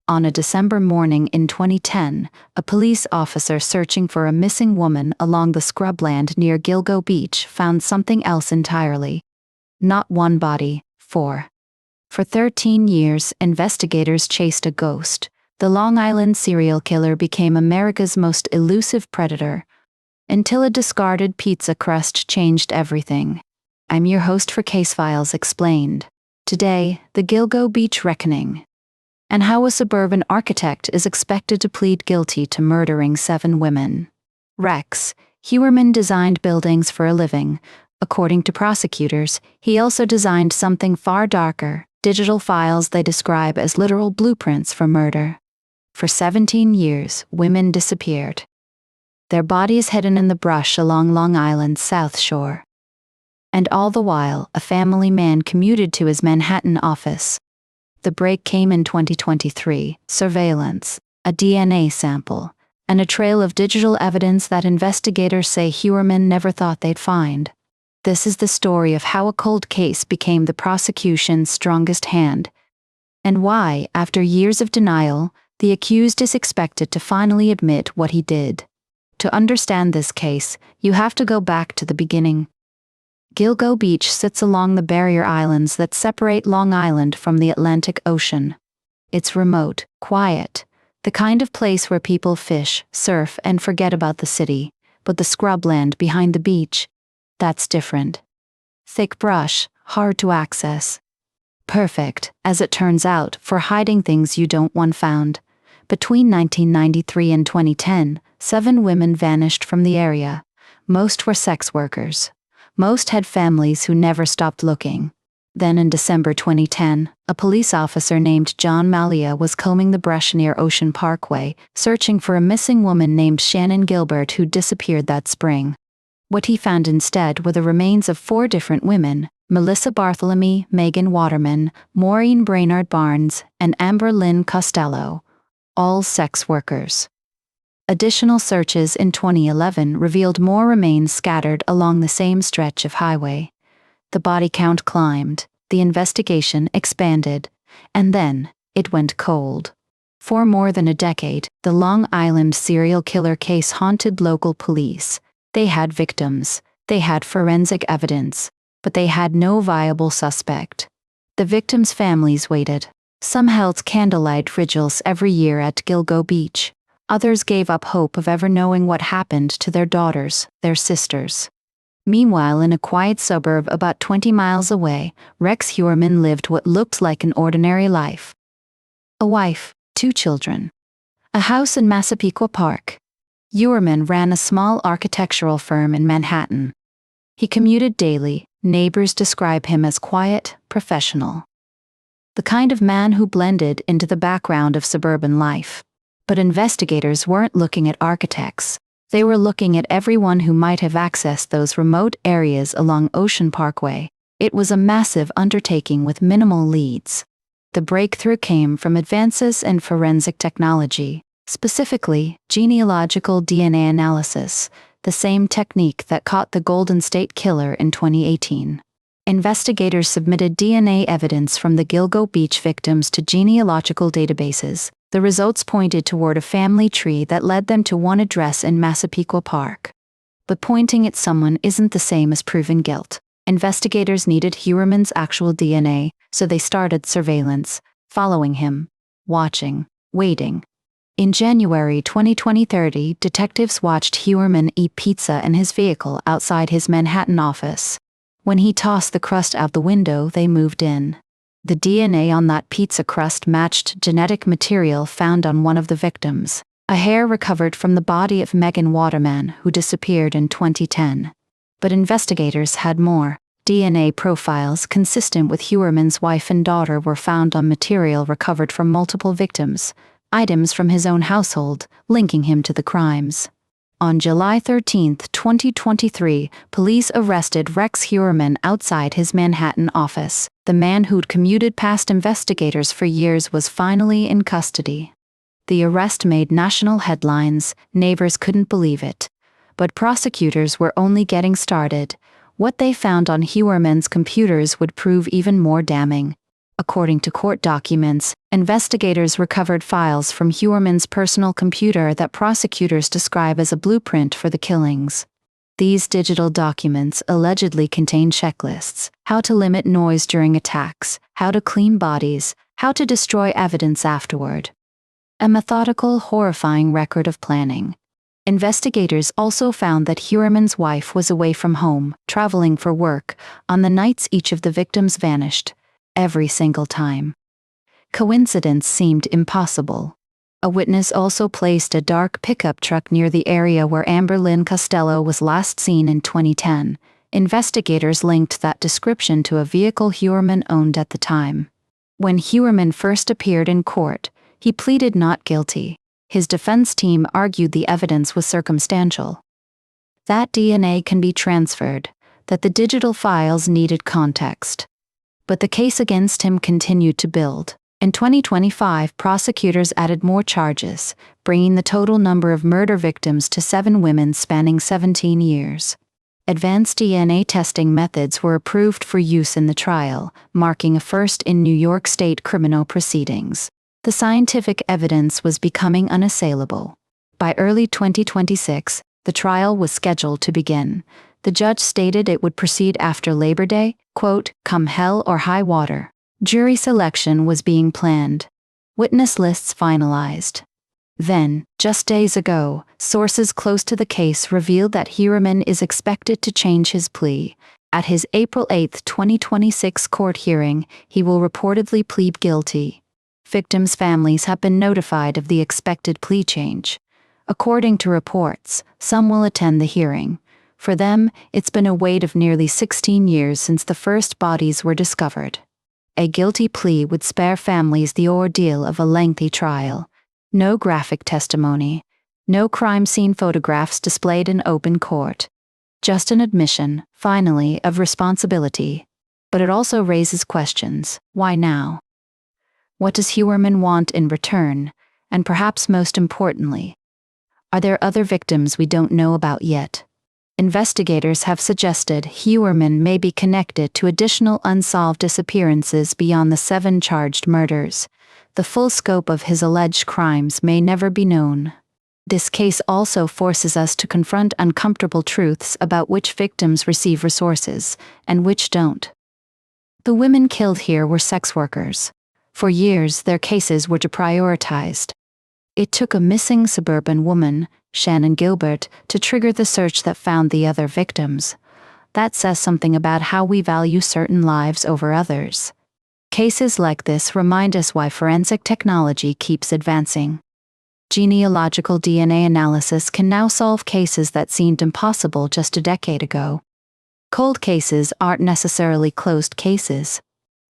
On a December morning in 2010, a police officer searching for a missing woman along the scrubland near Gilgo Beach found something else entirely. Not one body, four. For 13 years, investigators chased a ghost. The Long Island serial killer became America's most elusive predator, until a discarded pizza crust changed everything. I'm your host for Case Files Explained. Today, the Gilgo Beach reckoning, and how a suburban architect is expected to plead guilty to murdering 7 women. Rex Heuermann designed buildings for a living. According to prosecutors, he also designed something far darker, digital files they describe as literal blueprints for murder. For 17 years, women disappeared, their bodies hidden in the brush along Long Island's South Shore. And all the while, a family man commuted to his Manhattan office. The break came in 2023, surveillance, a DNA sample, and a trail of digital evidence that investigators say Heuermann never thought they'd find. This is the story of how a cold case became the prosecution's strongest hand, and why, after years of denial, the accused is expected to finally admit what he did. To understand this case, you have to go back to the beginning. Gilgo Beach sits along the barrier islands that separate Long Island from the Atlantic Ocean. It's remote, quiet, the kind of place where people fish, surf, and forget about the city. But the scrubland behind the beach, that's different. Thick brush, hard to access. Perfect, as it turns out, for hiding things you don't want found. Between 1993 and 2010, 7 women vanished from the area. Most were sex workers. Most had families who never stopped looking. Then in December 2010, a police officer named John Malia was combing the brush near Ocean Parkway, searching for a missing woman named Shannon Gilbert who disappeared that spring. What he found instead were the remains of 4 different women: Melissa Bartholomew, Megan Waterman, Maureen Brainard Barnes, and Amber Lynn Costello, all sex workers. Additional searches in 2011 revealed more remains scattered along the same stretch of highway. The body count climbed, the investigation expanded, and then it went cold. For more than a decade, the Long Island serial killer case haunted local police. They had victims, they had forensic evidence, but they had no viable suspect. The victims' families waited. Some held candlelight vigils every year at Gilgo Beach. Others gave up hope of ever knowing what happened to their daughters, their sisters. Meanwhile, in a quiet suburb about 20 miles away, Rex Heuermann lived what looked like an ordinary life. A wife, 2 children. A house in Massapequa Park. Heuermann ran a small architectural firm in Manhattan. He commuted daily. Neighbors describe him as quiet, professional. The kind of man who blended into the background of suburban life. But investigators weren't looking at architects. They were looking at everyone who might have accessed those remote areas along Ocean Parkway. It was a massive undertaking with minimal leads. The breakthrough came from advances in forensic technology, specifically genealogical DNA analysis, the same technique that caught the Golden State Killer in 2018. Investigators submitted DNA evidence from the Gilgo Beach victims to genealogical databases. The results pointed toward a family tree that led them to one address in Massapequa Park. But pointing at someone isn't the same as proving guilt. Investigators needed Heuermann's actual DNA, so they started surveillance, following him, watching, waiting. In January 2023, detectives watched Heuermann eat pizza in his vehicle outside his Manhattan office. When he tossed the crust out the window, they moved in. The DNA on that pizza crust matched genetic material found on one of the victims, a hair recovered from the body of Megan Waterman, who disappeared in 2010. But investigators had more. DNA profiles consistent with Heuermann's wife and daughter were found on material recovered from multiple victims, items from his own household, linking him to the crimes. On July 13, 2023, police arrested Rex Heuermann outside his Manhattan office. The man who'd commuted past investigators for years was finally in custody. The arrest made national headlines. Neighbors couldn't believe it. But prosecutors were only getting started. What they found on Heuermann's computers would prove even more damning. According to court documents, investigators recovered files from Heuermann's personal computer that prosecutors describe as a blueprint for the killings. These digital documents allegedly contain checklists: how to limit noise during attacks, how to clean bodies, how to destroy evidence afterward. A methodical, horrifying record of planning. Investigators also found that Heuermann's wife was away from home, traveling for work, on the nights each of the victims vanished, every single time. Coincidence seemed impossible. A witness also placed a dark pickup truck near the area where Amber Lynn Costello was last seen in 2010. Investigators linked that description to a vehicle Heuermann owned at the time. When Heuermann first appeared in court, he pleaded not guilty. His defense team argued the evidence was circumstantial. That DNA can be transferred, that the digital files needed context. But the case against him continued to build. In 2025, prosecutors added more charges, bringing the total number of murder victims to 7 women spanning 17 years. Advanced DNA testing methods were approved for use in the trial, marking a first in New York State criminal proceedings. The scientific evidence was becoming unassailable. By early 2026, the trial was scheduled to begin. The judge stated it would proceed after Labor Day, quote, "come hell or high water." Jury selection was being planned. Witness lists finalized. Then, just days ago, sources close to the case revealed that Heuermann is expected to change his plea. At his April 8, 2026 court hearing, he will reportedly plead guilty. Victims' families have been notified of the expected plea change. According to reports, some will attend the hearing. For them, it's been a wait of nearly 16 years since the first bodies were discovered. A guilty plea would spare families the ordeal of a lengthy trial. No graphic testimony. No crime scene photographs displayed in open court. Just an admission, finally, of responsibility. But it also raises questions. Why now? What does Heuermann want in return? And perhaps most importantly, are there other victims we don't know about yet? Investigators have suggested Heuermann may be connected to additional unsolved disappearances beyond the 7 charged murders. The full scope of his alleged crimes may never be known. This case also forces us to confront uncomfortable truths about which victims receive resources and which don't. The women killed here were sex workers. For years, their cases were deprioritized. It took a missing suburban woman, Shannon Gilbert, to trigger the search that found the other victims. That says something about how we value certain lives over others. Cases like this remind us why forensic technology keeps advancing. Genealogical DNA analysis can now solve cases that seemed impossible just a decade ago. Cold cases aren't necessarily closed cases.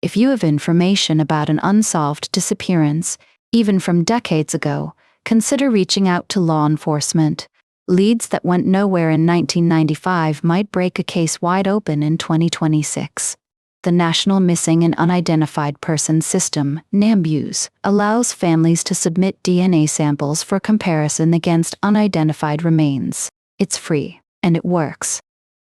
If you have information about an unsolved disappearance, even from decades ago, consider reaching out to law enforcement. Leads that went nowhere in 1995 might break a case wide open in 2026. The National Missing and Unidentified Persons System, NAMBUS, allows families to submit DNA samples for comparison against unidentified remains. It's free, and it works.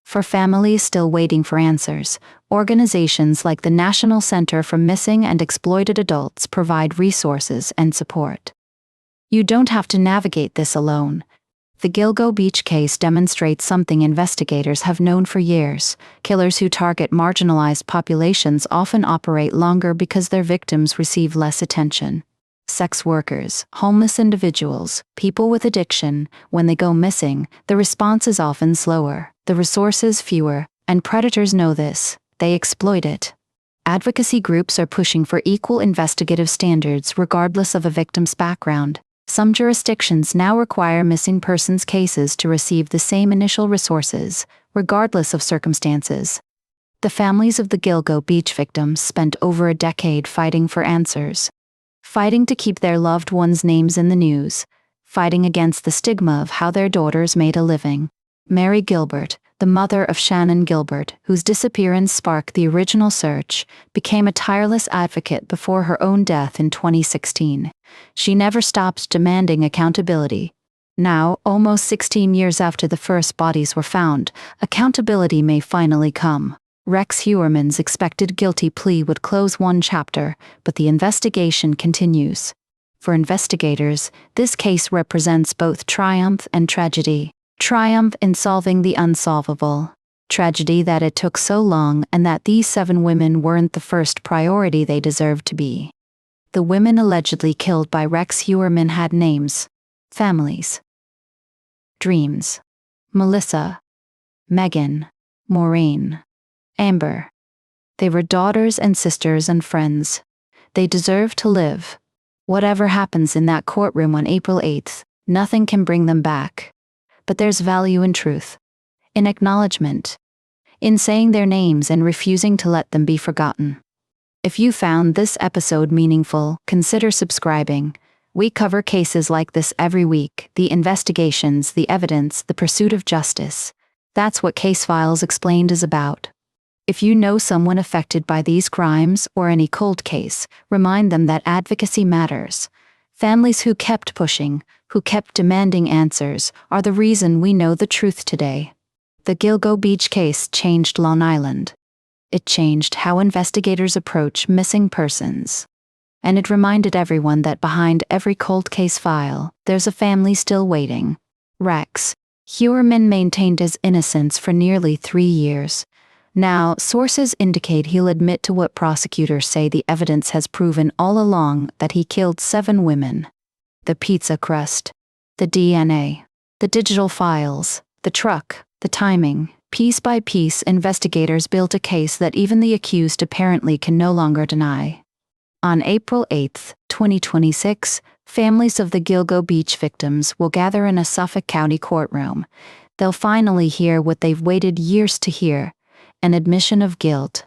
For families still waiting for answers, organizations like the National Center for Missing and Exploited Adults provide resources and support. You don't have to navigate this alone. The Gilgo Beach case demonstrates something investigators have known for years. Killers who target marginalized populations often operate longer because their victims receive less attention. Sex workers, homeless individuals, people with addiction, when they go missing, the response is often slower, the resources fewer, and predators know this. They exploit it. Advocacy groups are pushing for equal investigative standards regardless of a victim's background. Some jurisdictions now require missing persons cases to receive the same initial resources, regardless of circumstances. The families of the Gilgo Beach victims spent over a decade fighting for answers. Fighting to keep their loved ones' names in the news. Fighting against the stigma of how their daughters made a living. Mary Gilbert, the mother of Shannon Gilbert, whose disappearance sparked the original search, became a tireless advocate before her own death in 2016. She never stopped demanding accountability. Now, almost 16 years after the first bodies were found, accountability may finally come. Rex Heuermann's expected guilty plea would close one chapter, but the investigation continues. For investigators, this case represents both triumph and tragedy. Triumph in solving the unsolvable. Tragedy that it took so long and that these 7 women weren't the first priority they deserved to be. The women allegedly killed by Rex Heuermann had names, families, dreams. Melissa, Megan, Maureen, Amber. They were daughters and sisters and friends. They deserve to live. Whatever happens in that courtroom on April 8th, nothing can bring them back. But there's value in truth, in acknowledgement, in saying their names and refusing to let them be forgotten. If you found this episode meaningful, consider subscribing. We cover cases like this every week, the investigations, the evidence, the pursuit of justice. That's what Case Files Explained is about. If you know someone affected by these crimes or any cold case, remind them that advocacy matters. Families who kept pushing, who kept demanding answers, are the reason we know the truth today. The Gilgo Beach case changed Long Island. It changed how investigators approach missing persons. And it reminded everyone that behind every cold case file, there's a family still waiting. Rex Heuermann maintained his innocence for nearly 3 years. Now, sources indicate he'll admit to what prosecutors say the evidence has proven all along, that he killed 7 women. The pizza crust, the DNA, the digital files, the truck, the timing. Piece by piece, investigators built a case that even the accused apparently can no longer deny. On April 8, 2026, families of the Gilgo Beach victims will gather in a Suffolk County courtroom. They'll finally hear what they've waited years to hear, an admission of guilt.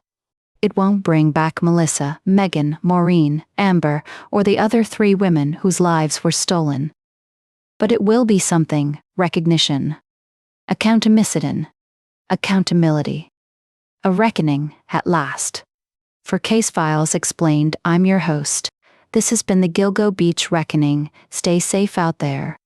It won't bring back Melissa, Megan, Maureen, Amber, or the other 3 women whose lives were stolen. But it will be something: recognition, accountability, a reckoning at last. For Case Files Explained, I'm your host. This has been the Gilgo Beach Reckoning. Stay safe out there.